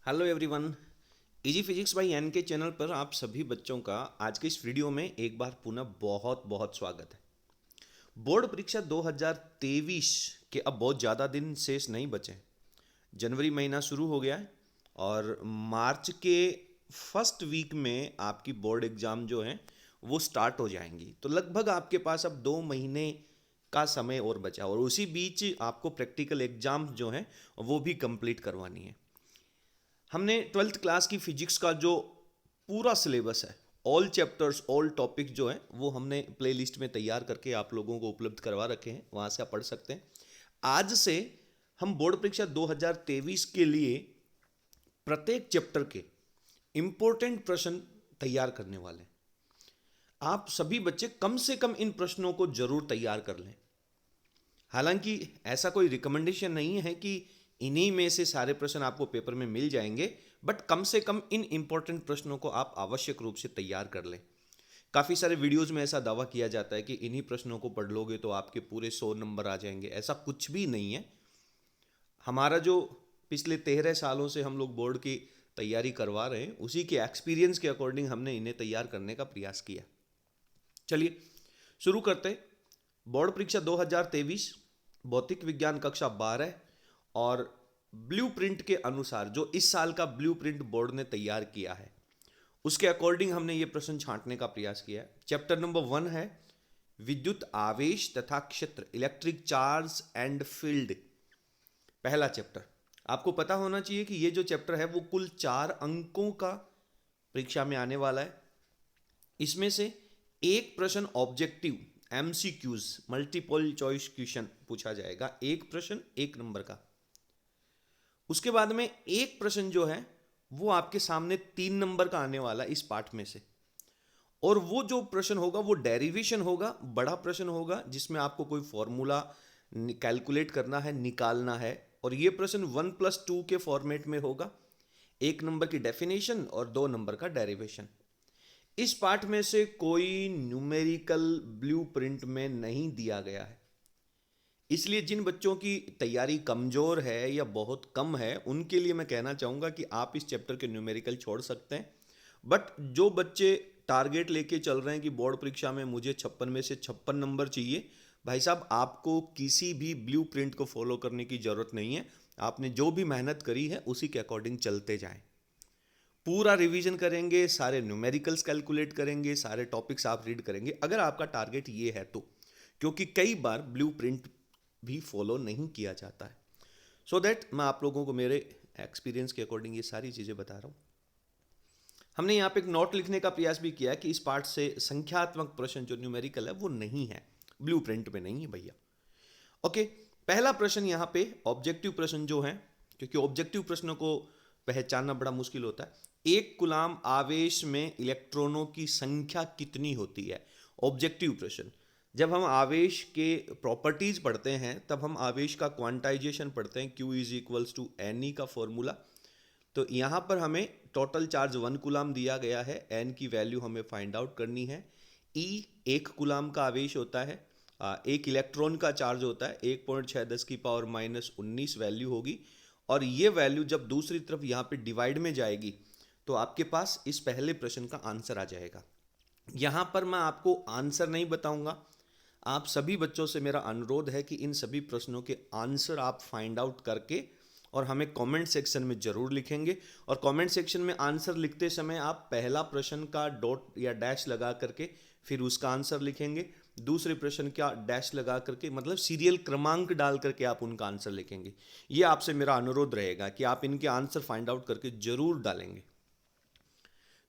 Hello everyone. Easy physics by N K channel पर आप सभी बच्चों का आज के इस वीडियो में एक बार पुनः बहुत बहुत स्वागत है। बोर्ड परीक्षा 2023 के अब बहुत ज़्यादा दिन शेष नहीं बचे। जनवरी महीना शुरू हो गया है और मार्च के फर्स्ट वीक में आपकी बोर्ड एग्ज़ाम जो है वो स्टार्ट हो जाएंगी। तो लगभग आपके पास अब 2 महीने का समय और बचा और उसी बीच आपको प्रैक्टिकल एग्ज़ाम जो है वो भी कंप्लीट करवानी है। हमने ट्वेल्थ क्लास की फिजिक्स का जो पूरा सिलेबस है, ऑल चैप्टर्स ऑल टॉपिक जो है वो हमने प्ले लिस्ट में तैयार करके आप लोगों को उपलब्ध करवा रखे हैं, वहाँ से आप पढ़ सकते हैं। आज से हम बोर्ड परीक्षा 2023 के लिए प्रत्येक चैप्टर के इंपॉर्टेंट प्रश्न तैयार करने वाले हैं। आप सभी बच्चे कम से कम इन प्रश्नों को जरूर तैयार कर लें। हालांकि ऐसा कोई रिकमेंडेशन नहीं है कि इन्हीं में से सारे प्रश्न आपको पेपर में मिल जाएंगे, बट कम से कम इन इंपॉर्टेंट प्रश्नों को आप आवश्यक रूप से तैयार कर लें। काफ़ी सारे वीडियोस में ऐसा दावा किया जाता है कि इन्हीं प्रश्नों को पढ़ लोगे तो आपके पूरे 100 नंबर आ जाएंगे। ऐसा कुछ भी नहीं है। हमारा जो पिछले 13 सालों से हम लोग बोर्ड की तैयारी करवा रहे हैं, उसी के एक्सपीरियंस के अकॉर्डिंग हमने इन्हें तैयार करने का प्रयास किया। चलिए शुरू करते हैं। बोर्ड परीक्षा 2023 भौतिक विज्ञान कक्षा 12 और ब्लूप्रिंट के अनुसार जो इस साल का ब्लूप्रिंट बोर्ड ने तैयार किया है उसके अकॉर्डिंग हमने ये प्रश्न छांटने का प्रयास किया है। चैप्टर नंबर 1 है विद्युत आवेश तथा क्षेत्र, इलेक्ट्रिक चार्ज एंड फील्ड। पहला चैप्टर आपको पता होना चाहिए कि ये जो चैप्टर है वो कुल 4 अंकों का परीक्षा में आने वाला है। इसमें से एक प्रश्न objective MCQs multiple choice question पूछा जाएगा, एक प्रश्न 1 नंबर का। उसके बाद में एक प्रश्न जो है वो आपके सामने 3 नंबर का आने वाला इस पार्ट में से, और वो जो प्रश्न होगा वो डेरिवेशन होगा, बड़ा प्रश्न होगा जिसमें आपको कोई फॉर्मूला कैलकुलेट करना है, निकालना है, और ये प्रश्न 1+2 के फॉर्मेट में होगा। 1 नंबर की डेफिनेशन और 2 नंबर का डेरिवेशन। इस पार्ट में से कोई न्यूमेरिकल ब्लूप्रिंट में नहीं दिया गया है, इसलिए जिन बच्चों की तैयारी कमज़ोर है या बहुत कम है उनके लिए मैं कहना चाहूँगा कि आप इस चैप्टर के न्यूमेरिकल छोड़ सकते हैं। बट जो बच्चे टारगेट लेके चल रहे हैं कि बोर्ड परीक्षा में मुझे 56 में से 56 नंबर चाहिए, भाई साहब आपको किसी भी ब्लू प्रिंट को फॉलो करने की ज़रूरत नहीं है। आपने जो भी मेहनत करी है उसी के अकॉर्डिंग चलते जाएं। पूरा रिवीजन करेंगे, सारे न्यूमेरिकल्स कैलकुलेट करेंगे, सारे टॉपिक्स आप रीड करेंगे अगर आपका टारगेट ये है तो, क्योंकि कई बार ब्लू प्रिंट भी फॉलो नहीं किया जाता है। सो दैट मैं आप लोगों को मेरे एक्सपीरियंस के अकॉर्डिंग ये सारी चीज़ें बता रहा हूँ। हमने यहाँ पे एक नोट लिखने का प्रयास भी किया कि इस पार्ट से संख्यात्मक प्रश्न जो न्यूमेरिकल है वो नहीं है, ब्लू प्रिंट में नहीं है भैया। ओके, पहला प्रश्न यहाँ पे ऑब्जेक्टिव प्रश्न जो है, क्योंकि ऑब्जेक्टिव प्रश्नों को पहचानना बड़ा मुश्किल होता है। एक कूलाम आवेश में इलेक्ट्रॉनों की संख्या कितनी होती है? ऑब्जेक्टिव प्रश्न। जब हम आवेश के प्रॉपर्टीज पढ़ते हैं तब हम आवेश का क्वांटाइजेशन पढ़ते हैं, Q is equals to N E का फॉर्मूला। तो यहाँ पर हमें टोटल चार्ज 1 कूलाम दिया गया है, एन की वैल्यू हमें फाइंड आउट करनी है। ई 1 कूलाम का आवेश होता है, एक इलेक्ट्रॉन का चार्ज होता है, 1.6 × 10⁻⁹ वैल्यू होगी। और ये वैल्यू जब दूसरी तरफ यहाँ पे डिवाइड में जाएगी तो आपके पास इस पहले प्रश्न का आंसर आ जाएगा। यहाँ पर मैं आपको आंसर नहीं बताऊंगा, आप सभी बच्चों से मेरा अनुरोध है कि इन सभी प्रश्नों के आंसर आप फाइंड आउट करके और हमें कमेंट सेक्शन में ज़रूर लिखेंगे। और कमेंट सेक्शन में आंसर लिखते समय आप पहला प्रश्न का डॉट या डैश लगा करके फिर उसका आंसर लिखेंगे, दूसरे प्रश्न का डैश लगा करके, मतलब सीरियल क्रमांक डाल करके आप उनका आंसर लिखेंगे। ये आपसे मेरा अनुरोध रहेगा कि आप इनके आंसर फाइंड आउट करके ज़रूर डालेंगे।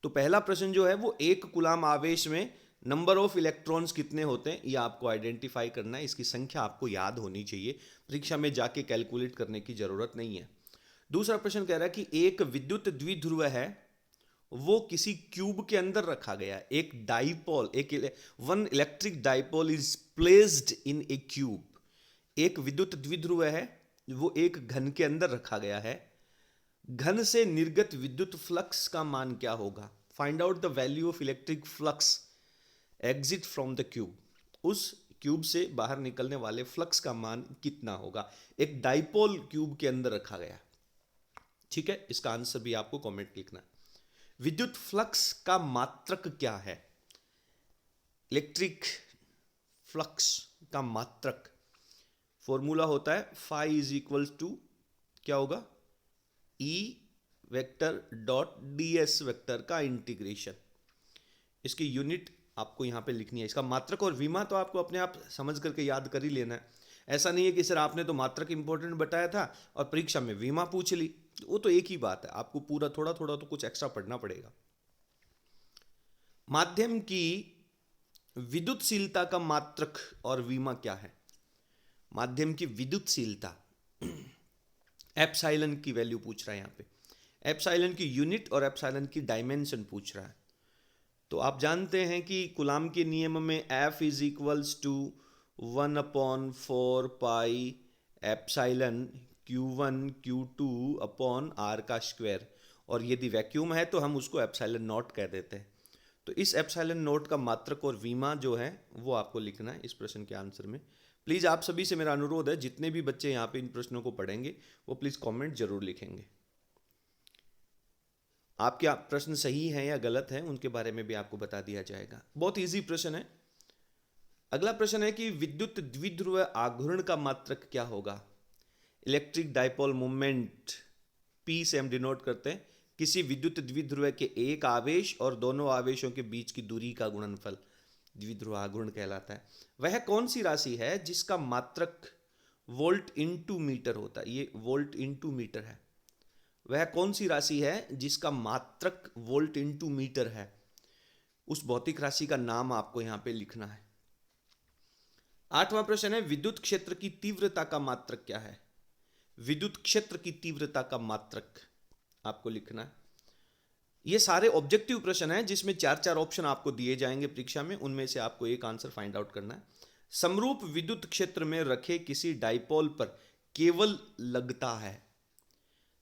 तो पहला प्रश्न जो है वो 1 कूलाम आवेश में नंबर ऑफ इलेक्ट्रॉन्स कितने होते हैं ये आपको आइडेंटिफाई करना है। इसकी संख्या आपको याद होनी चाहिए, परीक्षा में जाके कैलकुलेट करने की जरूरत नहीं है। दूसरा प्रश्न कह रहा है कि एक विद्युत द्विध्रुव है, वो किसी क्यूब के अंदर रखा गया है। एक dipole, one electric dipole is placed in A cube. एक विद्युत द्विध्रुव है, वो एक घन के अंदर रखा गया है। घन से निर्गत विद्युत फ्लक्स का मान क्या होगा? Find out the value of electric flux exit from the cube. उस क्यूब से बाहर निकलने वाले फ्लक्स का मान कितना होगा? एक डाइपोल क्यूब के अंदर रखा गया। ठीक है, इसका आंसर भी आपको कमेंट लिखना है। विद्युत फ्लक्स का मात्रक क्या है? इलेक्ट्रिक फ्लक्स का मात्रक फॉर्मूला होता है फाई इज इक्वल्स टू क्या होगा, E vector dot D S vector का इंटीग्रेशन। इसकी यूनिट आपको यहां पे लिखनी है। इसका मात्रक और विमा तो आपको अपने आप समझ करके याद कर ही लेना है। ऐसा नहीं है कि सर आपने तो मात्रक इंपॉर्टेंट बताया था और परीक्षा में विमा पूछ ली, वो तो एक ही बात है, आपको पूरा थोड़ा थोड़ा तो कुछ एक्स्ट्रा पढ़ना पड़ेगा। माध्यम की विद्युतशीलता का मात्रक और विमा क्या है? माध्यम की विद्युतशीलता एप्सिलॉन की वैल्यू पूछ रहा है यहां पे। एप्सिलॉन की यूनिट और एप्सिलॉन की डायमेंशन पूछ रहा है। तो आप जानते हैं कि कूलाम के नियम में F is equals to 1/4 pi epsilon Q1 Q2 upon R का स्क्वायर, और यदि वैक्यूम है तो हम उसको एप्सिलॉन नॉट कह देते हैं। तो इस एप्सिलॉन नॉट का मात्रक और विमा जो है वो आपको लिखना है इस प्रश्न के आंसर में। प्लीज़ आप सभी से मेरा अनुरोध है, जितने भी बच्चे यहाँ पे इन प्रश्नों को पढ़ेंगे वो प्लीज़ कमेंट जरूर लिखेंगे। आपके प्रश्न सही हैं या गलत हैं उनके बारे में भी आपको बता दिया जाएगा। बहुत इजी प्रश्न है। अगला प्रश्न है कि विद्युत द्विध्रुव आघूर्ण का मात्रक क्या होगा? इलेक्ट्रिक डाइपोल मोमेंट P से हम डिनोट करते हैं किसी विद्युत द्विध्रुव के एक आवेश और दोनों आवेशों के बीच की दूरी का गुणनफल द्विध्रुव आघूर्ण कहलाता है। वह कौन सी राशि है जिसका मात्रक वोल्ट इंटू मीटर होता है? ये वोल्ट इंटू मीटर है। वह कौन सी राशि है जिसका मात्रक वोल्ट इंटू मीटर है? उस भौतिक राशि का नाम आपको यहां पे लिखना है। 8वां प्रश्न है विद्युत क्षेत्र की तीव्रता का मात्रक क्या है? विद्युत क्षेत्र की तीव्रता का मात्रक आपको लिखना है। ये सारे ऑब्जेक्टिव प्रश्न हैं जिसमें 4-4 ऑप्शन आपको दिए जाएंगे परीक्षा में, उनमें से आपको एक आंसर फाइंड आउट करना है। समरूप विद्युत क्षेत्र में रखे किसी डाइपोल पर केवल लगता है,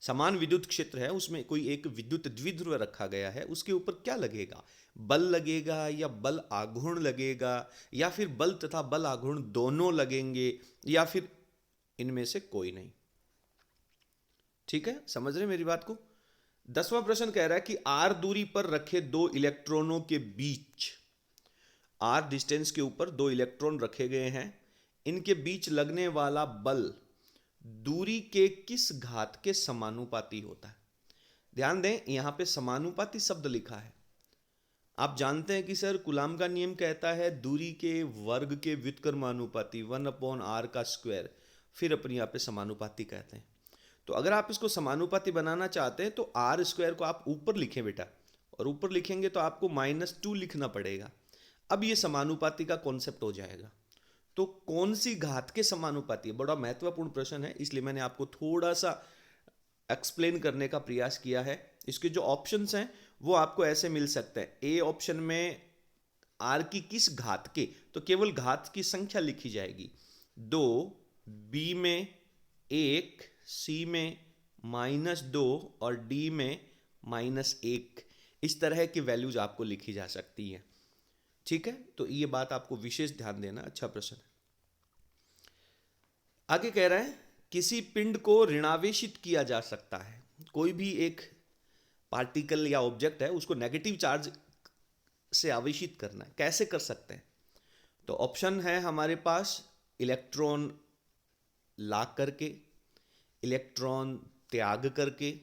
समान विद्युत क्षेत्र है उसमें कोई एक विद्युत द्विध्रुव रखा गया है, उसके ऊपर क्या लगेगा? बल लगेगा या बल आघूर्ण लगेगा या फिर बल तथा बल आघूर्ण दोनों लगेंगे या फिर इनमें से कोई नहीं। ठीक है, समझ रहे मेरी बात को? 10वां प्रश्न कह रहा है कि r दूरी पर रखे दो इलेक्ट्रॉनों के बीच, r डिस्टेंस के ऊपर दो इलेक्ट्रॉन रखे गए हैं, इनके बीच लगने वाला बल दूरी के किस घात के समानुपाती होता है? ध्यान दें यहां पे समानुपाती शब्द लिखा है। आप जानते हैं कि सर कूलाम का नियम कहता है दूरी के वर्ग के व्युत्क्रमानुपाती 1/r का स्क्वायर, फिर अपने यहाँ पे समानुपाती कहते हैं। तो अगर आप इसको समानुपाती बनाना चाहते हैं तो r स्क्वायर को आप ऊपर लिखें बेटा, और ऊपर लिखेंगे तो आपको -2 लिखना पड़ेगा। अब ये समानुपाती का कॉन्सेप्ट हो जाएगा। तो कौन सी घात के समानुपाती है? बड़ा महत्वपूर्ण प्रश्न है, इसलिए मैंने आपको थोड़ा सा एक्सप्लेन करने का प्रयास किया है। इसके जो ऑप्शंस हैं वो आपको ऐसे मिल सकते हैं। ए ऑप्शन में आर की किस घात के, तो केवल घात की संख्या लिखी जाएगी 2, बी में 1, सी में -2 और डी में -1। इस तरह की वैल्यूज आपको लिखी जा सकती है। ठीक है, तो ये बात आपको विशेष ध्यान देना। अच्छा प्रश्न है। आगे कह रहा है किसी पिंड को ऋणावेशित किया जा सकता है। कोई भी एक पार्टिकल या ऑब्जेक्ट है उसको नेगेटिव चार्ज से आवेशित करना है, कैसे कर सकते हैं? तो ऑप्शन है हमारे पास इलेक्ट्रॉन ला करके, इलेक्ट्रॉन त्याग करके,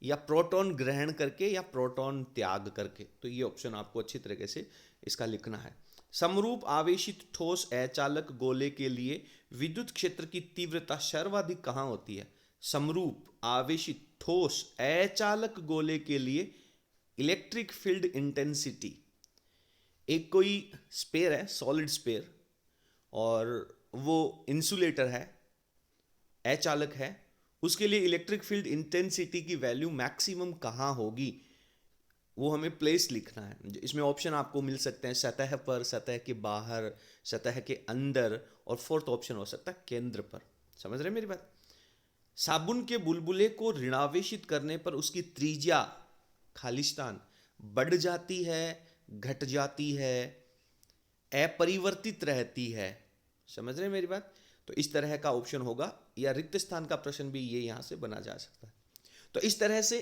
या प्रोटॉन ग्रहण करके, या प्रोटॉन त्याग करके। तो ये ऑप्शन आपको अच्छी तरीके से इसका लिखना है। समरूप आवेशित ठोस अचालक गोले के लिए विद्युत क्षेत्र की तीव्रता सर्वाधिक कहां होती है? समरूप आवेशित ठोस अचालक गोले के लिए इलेक्ट्रिक फील्ड इंटेंसिटी, एक कोई स्पेयर है, सॉलिड स्पेयर, और वो इंसुलेटर है, अचालक है, उसके लिए इलेक्ट्रिक फील्ड इंटेंसिटी की वैल्यू मैक्सिमम कहां होगी वो हमें प्लेस लिखना है। इसमें ऑप्शन आपको मिल सकते हैं सतह पर, सतह के बाहर, सतह के अंदर, और फोर्थ ऑप्शन हो सकता है केंद्र पर। समझ रहे मेरी बात? साबुन के बुलबुले को ऋणावेशित करने पर उसकी त्रिज्या खालिस्तान बढ़ जाती है, घट जाती है, अपरिवर्तित रहती है। समझ रहे मेरी बात? तो इस तरह का ऑप्शन होगा, या रिक्त स्थान का प्रश्न भी ये यहां से बना जा सकता है। तो इस तरह से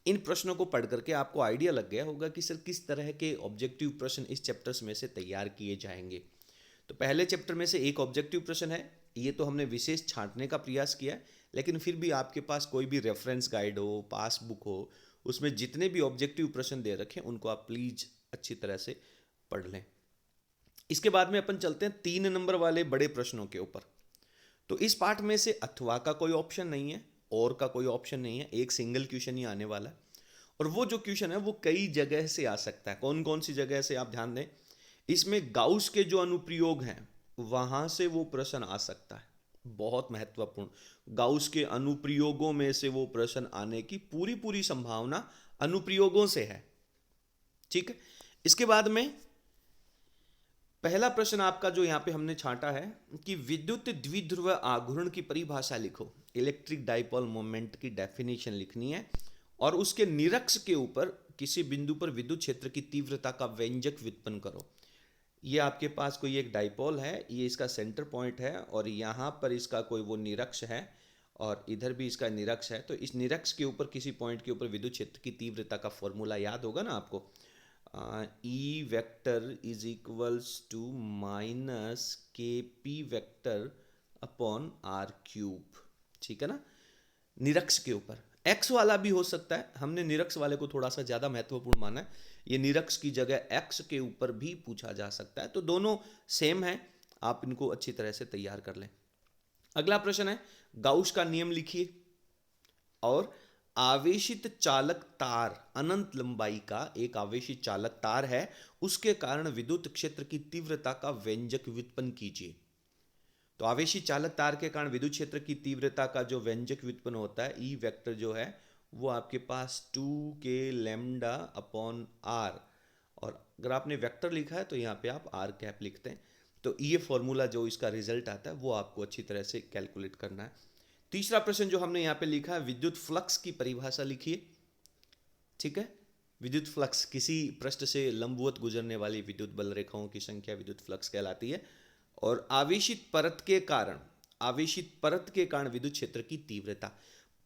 इन प्रश्नों को पढ़ करके आपको आइडिया लग गया होगा कि सर किस तरह के ऑब्जेक्टिव प्रश्न इस चैप्टर्स में से तैयार किए जाएंगे। तो पहले चैप्टर में से एक ऑब्जेक्टिव प्रश्न है, ये तो हमने विशेष छांटने का प्रयास किया है, लेकिन फिर भी आपके पास कोई भी रेफरेंस गाइड हो, पासबुक हो, उसमें जितने भी ऑब्जेक्टिव प्रश्न दे रखे हैं उनको आप प्लीज अच्छी तरह से पढ़ लें। इसके बाद में अपन चलते हैं 3 नंबर वाले बड़े प्रश्नों के ऊपर। तो इस पार्ट में से अथवा का कोई ऑप्शन नहीं है, और का कोई ऑप्शन नहीं है, एक सिंगल क्वेश्चन ही आने वाला है। और वो जो क्वेश्चन है वो कई जगह से आ सकता है। कौन कौन सी जगह से, आप ध्यान दें, इसमें गाउस के जो अनुप्रयोग हैं वहां से वो प्रश्न आ सकता है। बहुत महत्वपूर्ण, गाउस के अनुप्रयोगों में से वो प्रश्न आने की पूरी पूरी संभावना अनुप्रयोगों से है। ठीक है। इसके बाद में पहला प्रश्न आपका जो यहां पे हमने छांटा है कि विद्युत द्विध्रुव आघूर्ण की परिभाषा लिखो। इलेक्ट्रिक डाइपोल मोमेंट की डेफिनेशन लिखनी है और उसके निरक्ष के ऊपर किसी बिंदु पर विद्युत क्षेत्र की तीव्रता का व्यंजक व्युत्पन्न करो। ये आपके पास कोई एक डाइपोल है, ये इसका सेंटर पॉइंट है और यहाँ पर इसका कोई वो निरक्ष है और इधर भी इसका निरक्ष है। तो इस निरक्ष के ऊपर किसी पॉइंट के ऊपर विद्युत क्षेत्र की तीव्रता का फॉर्मूला याद होगा ना आपको, E vector is equals to minus K P vector upon R cube. ठीक है ना, निरक्ष के ऊपर। एक्स वाला भी हो सकता है, हमने निरक्ष वाले को थोड़ा सा ज़्यादा महत्वपूर्ण माना है। ये निरक्ष की जगह एक्स के ऊपर भी पूछा जा सकता है, तो दोनों सेम है, आप इनको अच्छी तरह से तैयार कर लें। अगला प्रश्न है, गाउस का नियम लिखिए और आवेशित चालक तार, अनंत लंबाई का एक आवेशित चालक तार है, उसके कारण विद्युत क्षेत्र की तीव्रता का व्यंजक व्युत्पन्न कीजिए। तो आवेशित चालक तार के कारण विद्युत क्षेत्र की तीव्रता का जो व्यंजक व्युत्पन्न होता है, ई वेक्टर जो है वो आपके पास 2k लैम्डा अपॉन आर, और अगर आपने वेक्टर लिखा है तो यहाँ पे आप आर कैप लिखते हैं। तो ये फॉर्मूला जो इसका रिजल्ट आता है वो आपको अच्छी तरह से कैलकुलेट करना है। तीसरा प्रश्न जो हमने यहाँ पे लिखा है, विद्युत फ्लक्स की परिभाषा लिखिए। ठीक है, विद्युत फ्लक्स किसी पृष्ठ से लंबवत गुजरने वाली विद्युत बल रेखाओं की संख्या विद्युत फ्लक्स कहलाती है। और आवेशित परत के कारण, आवेशित परत के कारण विद्युत क्षेत्र की तीव्रता।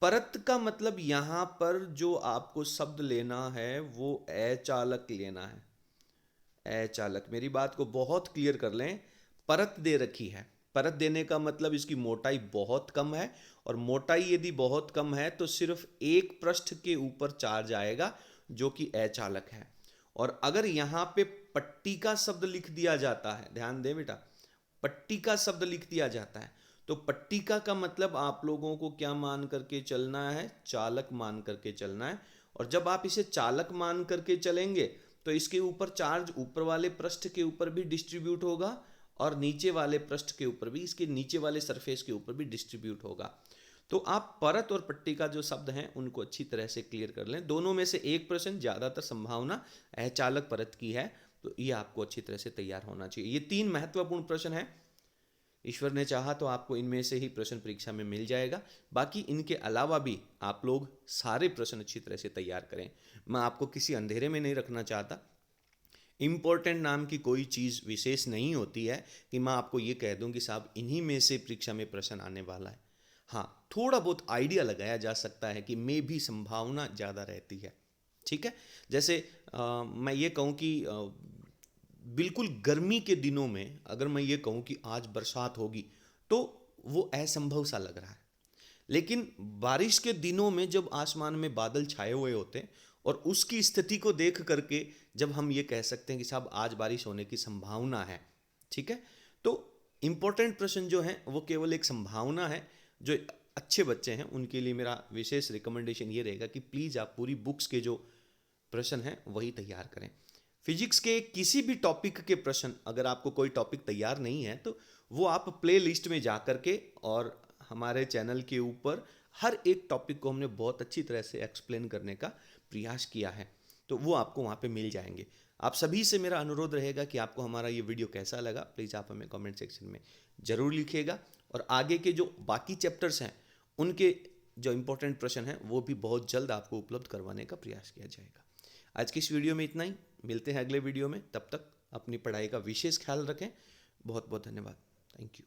परत का मतलब यहां पर जो आपको शब्द लेना है वो अचालक लेना है। अचालक, मेरी बात को बहुत क्लियर कर लें। परत दे रखी है, परत देने का मतलब इसकी मोटाई बहुत कम है, और मोटाई यदि बहुत कम है तो सिर्फ एक पृष्ठ के ऊपर चार्ज आएगा जो कि अचालक है। और अगर यहां पे पट्टी का शब्द लिख दिया जाता है, ध्यान दें बेटा, पट्टी का शब्द लिख दिया जाता है, तो पट्टिका का मतलब आप लोगों को क्या मान करके चलना है, चालक मान करके चलना है। और जब आप इसे चालक मान करके चलेंगे तो इसके ऊपर चार्ज ऊपर वाले पृष्ठ के ऊपर भी डिस्ट्रीब्यूट होगा और नीचे वाले पृष्ठ के ऊपर भी, इसके नीचे वाले सरफेस के ऊपर भी डिस्ट्रीब्यूट होगा। तो आप परत और पट्टिका जो शब्द हैं उनको अच्छी तरह से क्लियर कर लें। दोनों में से एक प्रश्न, ज़्यादातर संभावना अचालक परत की है, तो ये आपको अच्छी तरह से तैयार होना चाहिए। ये 3 महत्वपूर्ण प्रश्न हैं। ईश्वर ने चाहा तो आपको इनमें से ही प्रश्न परीक्षा में मिल जाएगा। बाकी इनके अलावा भी आप लोग सारे प्रश्न अच्छी तरह से तैयार करें। मैं आपको किसी अंधेरे में नहीं रखना चाहता। इम्पोर्टेंट नाम की कोई चीज़ विशेष नहीं होती है कि मैं आपको ये कह दूं कि साहब इन्हीं में से परीक्षा में प्रश्न आने वाला है। हाँ, थोड़ा बहुत आइडिया लगाया जा सकता है कि में भी संभावना ज़्यादा रहती है। ठीक है, जैसे मैं ये कहूँ कि बिल्कुल गर्मी के दिनों में अगर मैं ये कहूँ कि आज बरसात होगी तो वो असंभव सा लग रहा है, लेकिन बारिश के दिनों में जब आसमान में बादल छाए हुए होते हैं और उसकी स्थिति को देख करके जब हम ये कह सकते हैं कि साहब आज बारिश होने की संभावना है। ठीक है, तो इम्पोर्टेंट प्रश्न जो है वो केवल एक संभावना है। जो अच्छे बच्चे हैं उनके लिए मेरा विशेष रिकमेंडेशन ये रहेगा कि प्लीज़ आप पूरी बुक्स के जो प्रश्न हैं वही तैयार करें। फिजिक्स के किसी भी टॉपिक के प्रश्न, अगर आपको कोई टॉपिक तैयार नहीं है तो वो आप प्ले लिस्ट में जा कर के, और हमारे चैनल के ऊपर हर एक टॉपिक को हमने बहुत अच्छी तरह से एक्सप्लेन करने का प्रयास किया है, तो वो आपको वहाँ पे मिल जाएंगे। आप सभी से मेरा अनुरोध रहेगा कि आपको हमारा ये वीडियो कैसा लगा, प्लीज़ आप हमें कमेंट सेक्शन में ज़रूर लिखिएगा। और आगे के जो बाकी चैप्टर्स हैं उनके जो इंपॉर्टेंट प्रश्न हैं वो भी बहुत जल्द आपको उपलब्ध करवाने का प्रयास किया जाएगा। आज की इस वीडियो में इतना ही, मिलते हैं अगले वीडियो में। तब तक अपनी पढ़ाई का विशेष ख्याल रखें। बहुत बहुत धन्यवाद। Thank you.